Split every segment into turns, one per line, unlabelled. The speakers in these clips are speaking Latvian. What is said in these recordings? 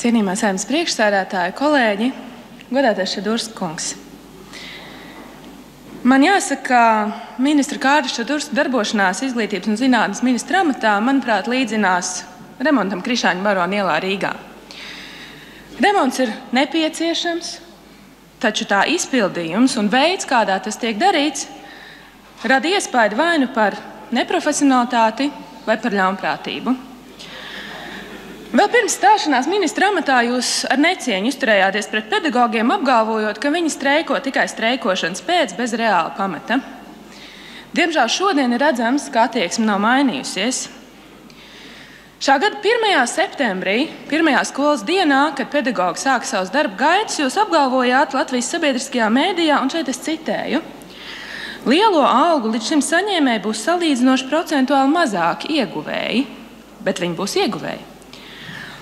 Cienījamā Saeimas priekšsēdētāja, kolēģi, godātais Šadurskas kungs. Man jāsaka, ka ministra Kārļa Šadurska darbošanās izglītības un zinātnes ministra amatā, manuprāt, līdzinās remontam Krišāņu barona ielā Rīgā. Remonts ir nepieciešams, taču tā izpildījums un veids, kādā tas tiek darīts, rada iespaidu vai nu par neprofesionalitāti vai par ļaunprātību. Vēl pirms stāšanās ministra amatā jūs ar necieņu izturējāties pret pedagogiem, apgalvojot, ka viņi streiko tikai streikošanas pēc, bez reāla pamata. Diemžēl šodien ir redzams, ka attieksme nav mainījusies. Šā gada 1. septembrī, pirmajā skolas dienā, kad pedagogi sāka savus darba gaitas, jūs apgalvojāt Latvijas sabiedriskajā mēdījā, un šeit es citēju: lielo algu līdz šim saņēmēji būs salīdzinoši procentuāli mazāki ieguvēji, bet viņi būs ieguvēji.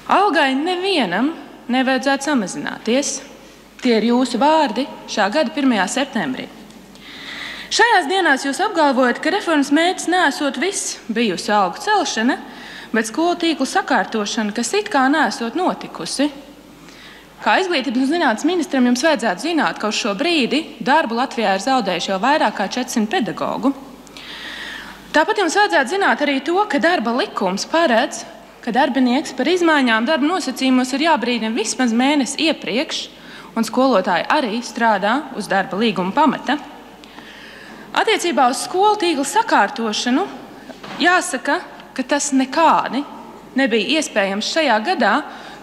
Algai nevienam nevajadzētu samazināties. Tie ir jūsu vārdi šā gada 1. septembrī. Šajās dienās jūs apgalvojat, ka reformas mērķis neesot viss bijusi algu celšana, bet skolu tīklu sakārtošana, kas it kā neesot notikusi. Kā izglītības un zinātnes ministram jums vajadzētu zināt, ka uz šo brīdi darbu Latvijā ir zaudējuši jau vairāk kā 400 pedagogu. Tāpat jums vajadzētu zināt arī to, ka darba likums paredz, ka darbinieks par izmaiņām darba nosacījumos ir jābrīdina vismaz mēnesi iepriekš, un skolotāji arī strādā uz darba līguma pamata. Attiecībā uz skolu tīkla sakārtošanu jāsaka, ka tas nekādi nebija iespējams šajā gadā,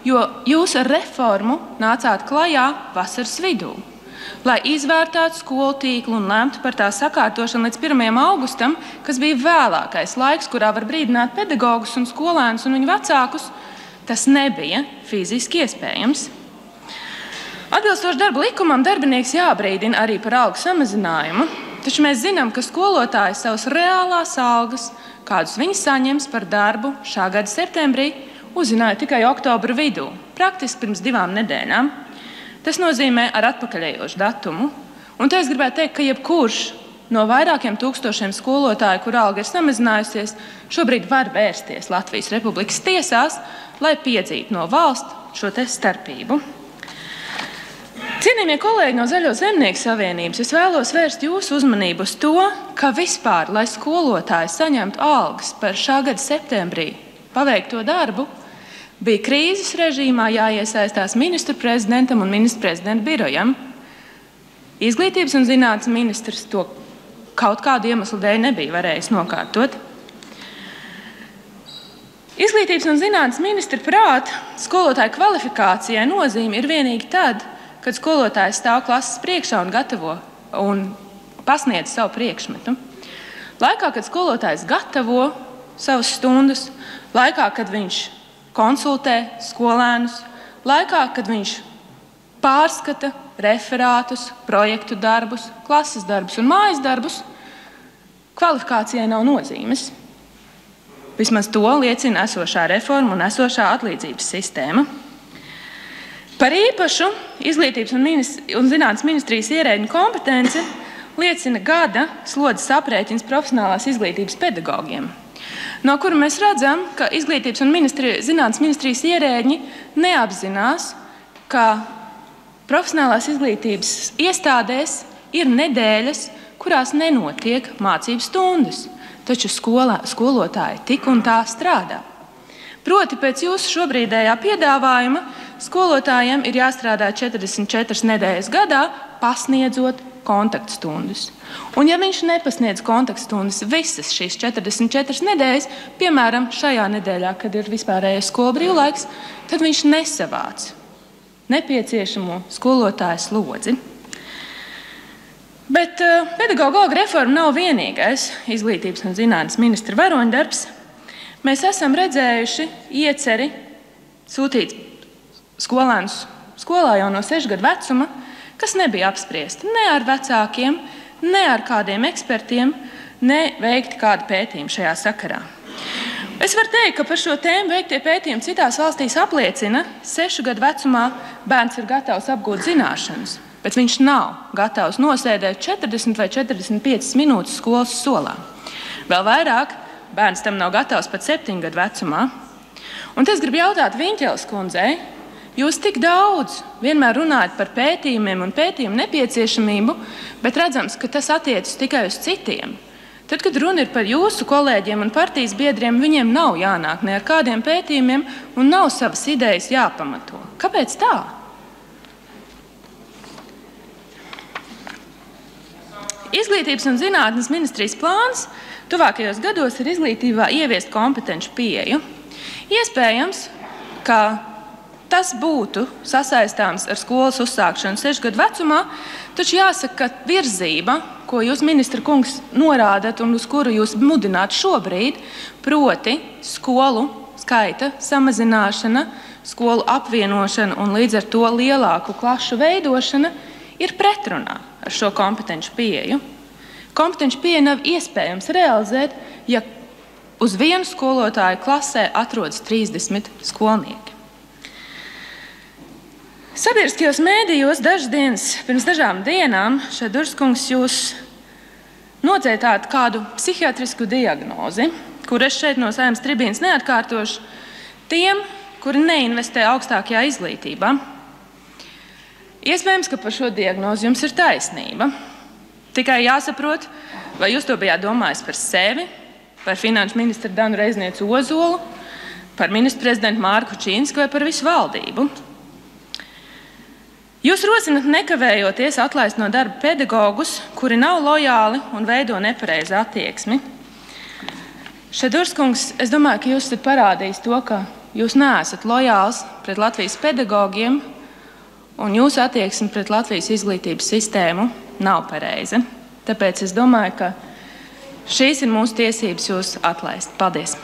jo jūs ar reformu nācāt klajā vasaras vidū, lai izvērtētu skolu tīklu un lemtu par tā sakārtošanu līdz 1. augustam, kas bija vēlākais laiks, kurā var brīdināt pedagogus un skolēnus un viņu vecākus. Tas nebija fiziski iespējams. Atbilstoši darba likumam, darbinieks jābrīdina arī par algu samazinājumu, taču mēs zinām, ka skolotāji savas reālās algas, kādus viņi saņems par darbu šā gada septembrī, uzzināja tikai oktobra vidū, praktiski pirms 2 nedēļām. Tas nozīmē ar atpakaļējošu datumu. Un te es gribētu teikt, ka jebkurš no vairākiem tūkstošiem skolotāju, kur alga ir samazinājusies, šobrīd var vērsties Latvijas Republikas tiesās, lai piedzītu no valsts šo te starpību. Cienījamie kolēģi no Zaļo zemnieku savienības, es vēlos vērst jūsu uzmanību uz to, ka vispār, lai skolotāji saņemtu algas par šā gada septembrī paveikto darbu, bija krīzes režīmā jāiesaistās ministru prezidentam un ministru prezidenta birojam. Izglītības un zinātnes ministrs to kaut kādu iemeslu dēļ nebija varējis nokārtot. Izglītības un zinātnes ministra prāta skolotāju kvalifikācijai nozīme ir vienīgi tad, kad skolotājs stāv klases priekšā un gatavo un pasniedz savu priekšmetu. Laikā, kad skolotājs gatavo savas stundas, laikā, kad viņš konsultē skolēnus, laikā, kad viņš pārskata referātus, projektu darbus, klases darbus un mājas darbus, kvalifikācijai nav nozīmes. Vismaz to liecina esošā reforma un esošā atlīdzības sistēma. Par īpašu izglītības un zinātnes ministrijas ierēdņu kompetenci liecina gada slodzes aprēķins profesionālās izglītības pedagogiem, no kura mēs redzam, ka izglītības un zinātnes ministrijas ierēdņi neapzinās, ka profesionālās izglītības iestādēs ir nedēļas, kurās nenotiek mācību stundas, taču skolotāji tik un tā strādā. Proti, pēc jūsu šobrīdējā piedāvājuma skolotājiem ir jāstrādā 44 nedēļas gadā, pasniedzot kontaktstundas. Un ja viņš nepasniedz kontaktstundas visas šīs 44 nedēļas, piemēram, šajā nedēļā, kad ir vispārējais skolu brīvlaiks, tad viņš nesavāc nepieciešamo skolotāju slodzi. Bet pedagoģa algu reforma nav vienīgais izglītības un zinātnes ministra varoņdarbs. Mēs esam redzējuši ieceri sūtīt skolēnus skolā jau no 6 gadu vecuma, kas nebija apspriesti ne ar vecākiem, ne ar kādiem ekspertiem, ne veikti kādu pētījumu šajā sakarā. Es varu teikt, ka par šo tēmu veiktie pētījumi citās valstīs apliecina, 6 gadu vecumā bērns ir gatavs apgūt zināšanas, bet viņš nav gatavs nosēdēt 40 vai 45 minūtes skolas solā. Vēl vairāk, bērns tam nav gatavs pat 7 gadu vecumā. Un es gribu jautāt Viņķeles kundzei, Jūs tik daudz vienmēr runājat par pētījumiem un pētījumu nepieciešamību, bet redzams, ka tas attiecas tikai uz citiem. Tad, kad runa ir par jūsu kolēģiem un partijas biedriem, viņiem nav jānāk ne ar kādiem pētījumiem un nav savas idejas jāpamato. Kāpēc tā? Izglītības un zinātnes ministrijas plāns tuvākajos gados ir izglītībā ieviest kompetenci pieeju. Iespējams, ka tas būtu sasaistāms ar skolas uzsākšanu 6 gadu vecumā, taču jāsaka, ka virzība, ko jūs, ministra kungs, norādat un uz kuru jūs mudināt šobrīd, proti skolu skaita samazināšana, skolu apvienošana un līdz ar to lielāku klašu veidošana, ir pretrunā ar šo kompetenci pieeju. Kompetenci pieeja nav iespējams realizēt, ja uz vienu skolotāju klasē atrodas 30 skolnieki. Sabiedriskajos mēdījos pirms dažām dienām Šedurs kungs jūs nocētāt kādu psihiatrisku diagnozi, kur es šeit no Saeimas tribīnes neatkārtošu, tiem, kuri neinvestē augstākajā izglītībā. Iespējams, ka par šo diagnozi jums ir taisnība. Tikai jāsaprot, vai jūs to bijāt domājis par sevi, par finanšu ministru Danu Reiznieci Ozolu, par ministru prezidentu Mārku Čīnsku vai par visu valdību. Jūs rosināt nekavējoties atlaist no darba pedagogus, kuri nav lojāli un veido nepareizu attieksmi. Šedurs kungs, es domāju, ka jūs esat parādījis to, ka jūs neesat lojāls pret Latvijas pedagogiem un jūsu attieksme pret Latvijas izglītības sistēmu nav pareiza. Tāpēc es domāju, ka šīs ir mūsu tiesības jūs atlaist. Paldies!